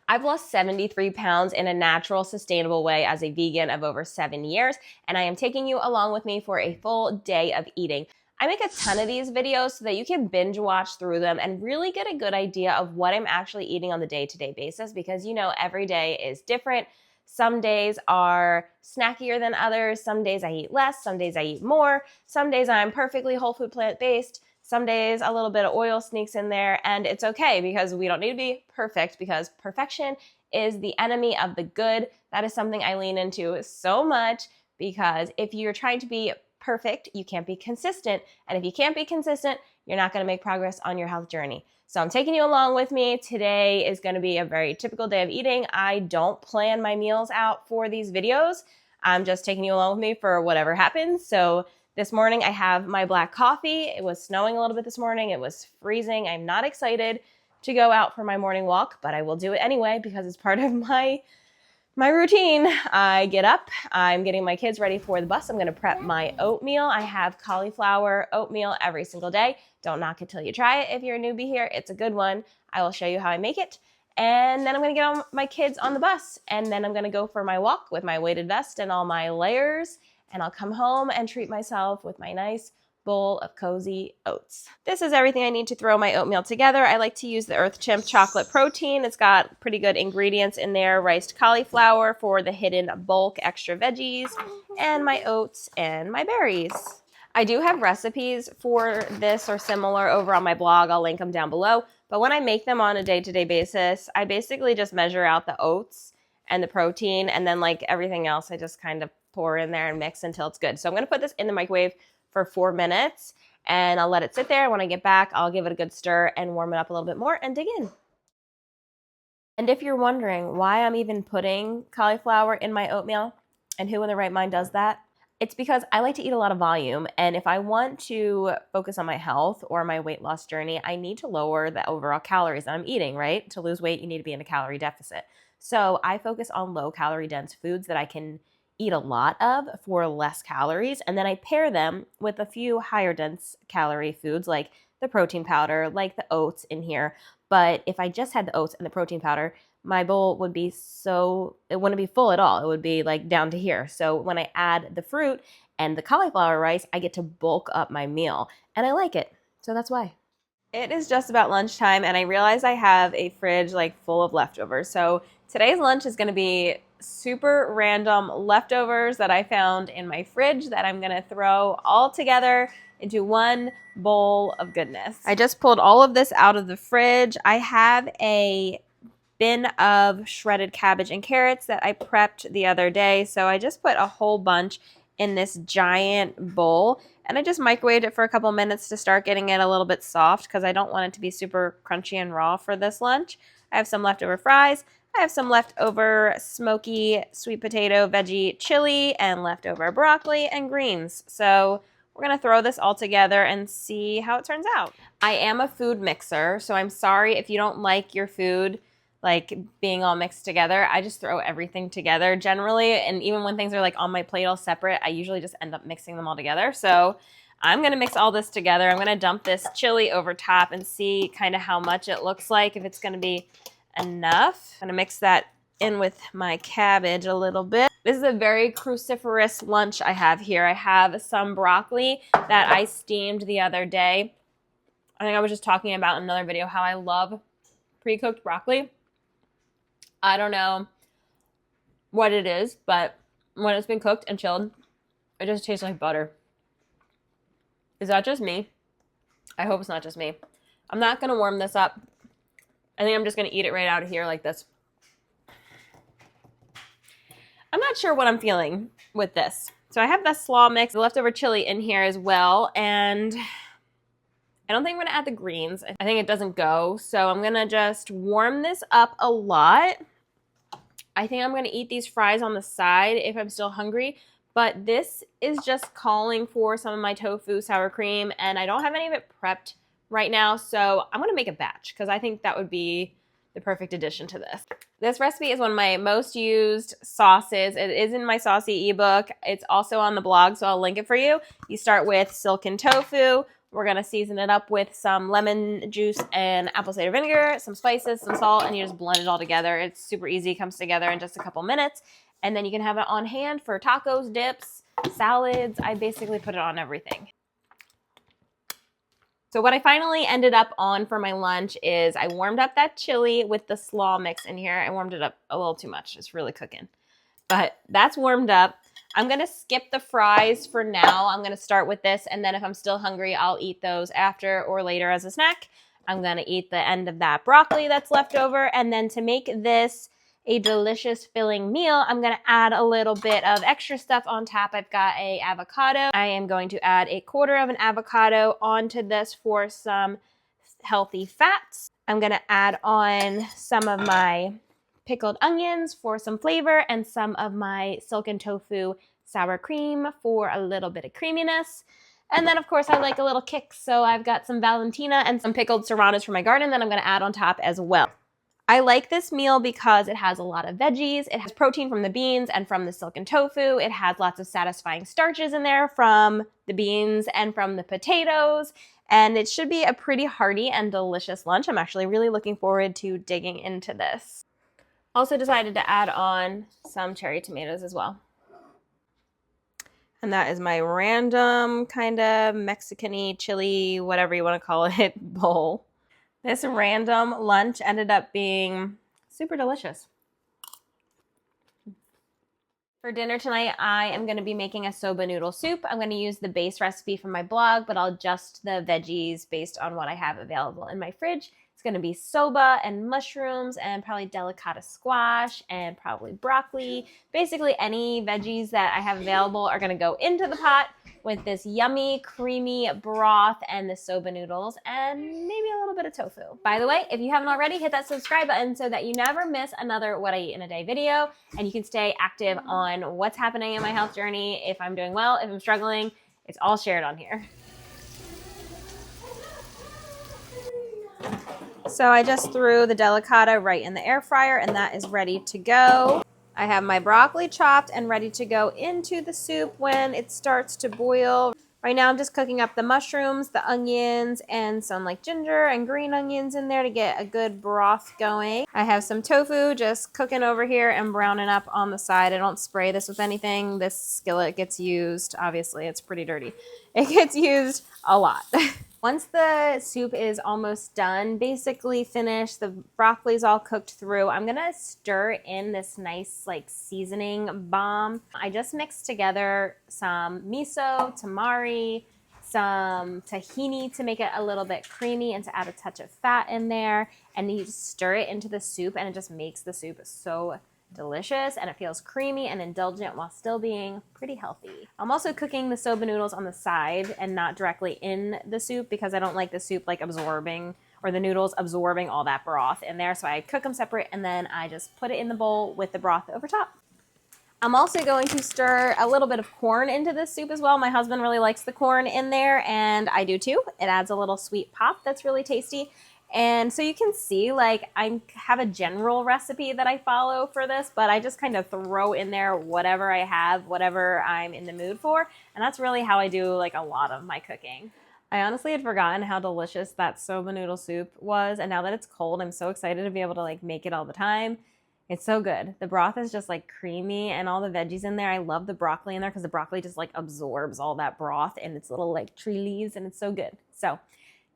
I've lost 73 pounds in a natural, sustainable way as a vegan of over 7 years, and I am taking you along with me for a full day of eating. I make a ton of these videos so that you can binge watch through them and really get a good idea of what I'm actually eating on the day-to-day basis, because every day is different. Some days are snackier than others. Some days I eat less. Some days I eat more. Some days I'm perfectly whole food plant-based. Some days a little bit of oil sneaks in there, and it's okay because we don't need to be perfect, because perfection is the enemy of the good. That is something I lean into so much, because if you're trying to be perfect, you can't be consistent. And if you can't be consistent, you're not going to make progress on your health journey. So I'm taking you along with me. Today is going to be a very typical day of eating. I don't plan my meals out for these videos. I'm just taking you along with me for whatever happens. So this morning I have my black coffee. It was snowing a little bit this morning. It was freezing. I'm not excited to go out for my morning walk, but I will do it anyway because it's part of my routine. I get up, I'm getting my kids ready for the bus. I'm gonna prep my oatmeal. I have cauliflower oatmeal every single day. Don't knock it till you try it. If you're a newbie here, it's a good one. I will show you how I make it. And then I'm gonna get all my kids on the bus. And then I'm gonna go for my walk with my weighted vest and all my layers. And I'll come home and treat myself with my nice bowl of cozy oats. This is everything I need to throw my oatmeal together. I like to use the Earth Chimp chocolate protein. It's got pretty good ingredients in there. Riced cauliflower for the hidden bulk extra veggies, and my oats and my berries. I do have recipes for this or similar over on my blog. I'll link them down below. But when I make them on a day-to-day basis, I basically just measure out the oats and the protein, and then like everything else, I just kind of pour in there and mix until it's good. So I'm gonna put this in the microwave for 4 minutes, and I'll let it sit there. When I get back, I'll give it a good stir and warm it up a little bit more and dig in. And if you're wondering why I'm even putting cauliflower in my oatmeal, and who in the right mind does that, it's because I like to eat a lot of volume, and if I want to focus on my health or my weight loss journey, I need to lower the overall calories that I'm eating, right? To lose weight, you need to be in a calorie deficit. So I focus on low calorie dense foods that I can eat a lot of for less calories, and then I pair them with a few higher dense calorie foods like the protein powder, like the oats in here. But if I just had the oats and the protein powder, my bowl would be it wouldn't be full at all. It would be like down to here. So when I add the fruit and the cauliflower rice, I get to bulk up my meal, and I like it. So that's why. It is just about lunchtime, and I realize I have a fridge like full of leftovers. So today's lunch is going to be super random leftovers that I found in my fridge that I'm going to throw all together into one bowl of goodness. I just pulled all of this out of the fridge. I have a bin of shredded cabbage and carrots that I prepped the other day. So I just put a whole bunch in this giant bowl, and I just microwaved it for a couple minutes to start getting it a little bit soft because I don't want it to be super crunchy and raw for this lunch. I have some leftover fries. I have some leftover smoky sweet potato veggie chili and leftover broccoli and greens. So we're going to throw this all together and see how it turns out. I am a food mixer, so I'm sorry if you don't like your food like being all mixed together. I just throw everything together generally, and even when things are like on my plate all separate, I usually just end up mixing them all together. So I'm going to mix all this together. I'm going to dump this chili over top and see kind of how much it looks like, if it's going to be enough. I'm going to mix that in with my cabbage a little bit. This is a very cruciferous lunch I have here. I have some broccoli that I steamed the other day. I think I was just talking about in another video how I love pre-cooked broccoli. I don't know what it is, but when it's been cooked and chilled, it just tastes like butter. Is that just me? I hope it's not just me. I'm not going to warm this up. I think I'm just going to eat it right out of here like this. I'm not sure what I'm feeling with this. So I have the slaw mix, the leftover chili in here as well, and I don't think I'm going to add the greens. I think it doesn't go, so I'm going to just warm this up a lot. I think I'm going to eat these fries on the side if I'm still hungry, but this is just calling for some of my tofu sour cream, and I don't have any of it prepped right now, so I'm going to make a batch because I think that would be the perfect addition to this. This recipe is one of my most used sauces. It is in my saucy ebook. It's also on the blog, so I'll link it for you. You start with silken tofu, We're gonna season it up with some lemon juice and apple cider vinegar, some spices, some salt, and you just blend it all together. It's super easy, comes together in just a couple minutes. And then you can have it on hand for tacos, dips, salads. I basically put it on everything. So what I finally ended up on for my lunch is I warmed up that chili with the slaw mix in here. I warmed it up a little too much. It's really cooking. But that's warmed up. I'm going to skip the fries for now. I'm going to start with this, and then if I'm still hungry, I'll eat those after or later as a snack. I'm going to eat the end of that broccoli that's left over, and then to make this a delicious filling meal, I'm going to add a little bit of extra stuff on top. I've got an avocado. I am going to add 1/4 of an avocado onto this for some healthy fats. I'm going to add on some of my pickled onions for some flavor and some of my silken tofu sour cream for a little bit of creaminess. And then, of course, I like a little kick, so I've got some Valentina and some pickled serranos from my garden that I'm going to add on top as well. I like this meal because it has a lot of veggies. It has protein from the beans and from the silken tofu. It has lots of satisfying starches in there from the beans and from the potatoes. And it should be a pretty hearty and delicious lunch. I'm actually really looking forward to digging into this. Also decided to add on some cherry tomatoes as well. And that is my random kind of Mexican-y, chili, whatever you want to call it, bowl. This random lunch ended up being super delicious. For dinner tonight, I am going to be making a soba noodle soup. I'm going to use the base recipe from my blog, but I'll adjust the veggies based on what I have available in my fridge. It's going to be soba and mushrooms and probably delicata squash and probably broccoli. Basically, any veggies that I have available are going to go into the pot with this yummy, creamy broth and the soba noodles and maybe a little bit of tofu. By the way, if you haven't already, hit that subscribe button so that you never miss another What I Eat in a Day video, and you can stay active on what's happening in my health journey. If I'm doing well, if I'm struggling, it's all shared on here. So I just threw the delicata right in the air fryer, and that is ready to go. I have my broccoli chopped and ready to go into the soup when it starts to boil. Right now I'm just cooking up the mushrooms, the onions, and some like ginger and green onions in there to get a good broth going. I have some tofu just cooking over here and browning up on the side. I don't spray this with anything. This skillet gets used, obviously it's pretty dirty. It gets used a lot. Once the soup is almost done, basically finished, the broccoli's all cooked through, I'm gonna stir in this nice like seasoning bomb. I just mixed together some miso, tamari, some tahini to make it a little bit creamy and to add a touch of fat in there. And you just stir it into the soup and it just makes the soup so delicious, and it feels creamy and indulgent while still being pretty healthy. I'm also cooking the soba noodles on the side and not directly in the soup because I don't like the soup like absorbing, or the noodles absorbing all that broth in there. So I cook them separate and then I just put it in the bowl with the broth over top. I'm also going to stir a little bit of corn into this soup as well. My husband really likes the corn in there and I do too. It adds a little sweet pop that's really tasty. And so you can see, like, I have a general recipe that I follow for this, but I just kind of throw in there whatever I have, whatever I'm in the mood for. And that's really how I do, like, a lot of my cooking. I honestly had forgotten how delicious that soba noodle soup was. And now that it's cold, I'm so excited to be able to, like, make it all the time. It's so good. The broth is just, like, creamy and all the veggies in there. I love the broccoli in there because the broccoli just, like, absorbs all that broth in its little, like, tree leaves, and it's so good. So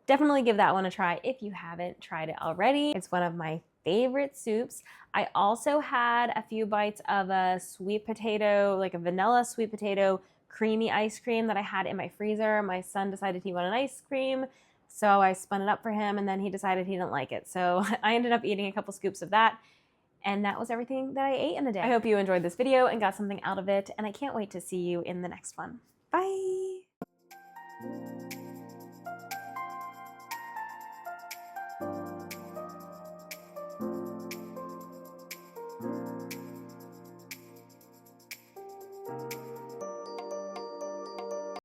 definitely give that one a try if you haven't tried it already. It's one of my favorite soups. I also had a few bites of a sweet potato, like a vanilla sweet potato creamy ice cream that I had in my freezer. My son decided he wanted ice cream, so I spun it up for him, and then he decided he didn't like it. So I ended up eating a couple scoops of that, and that was everything that I ate in a day. I hope you enjoyed this video and got something out of it, and I can't wait to see you in the next one. Bye!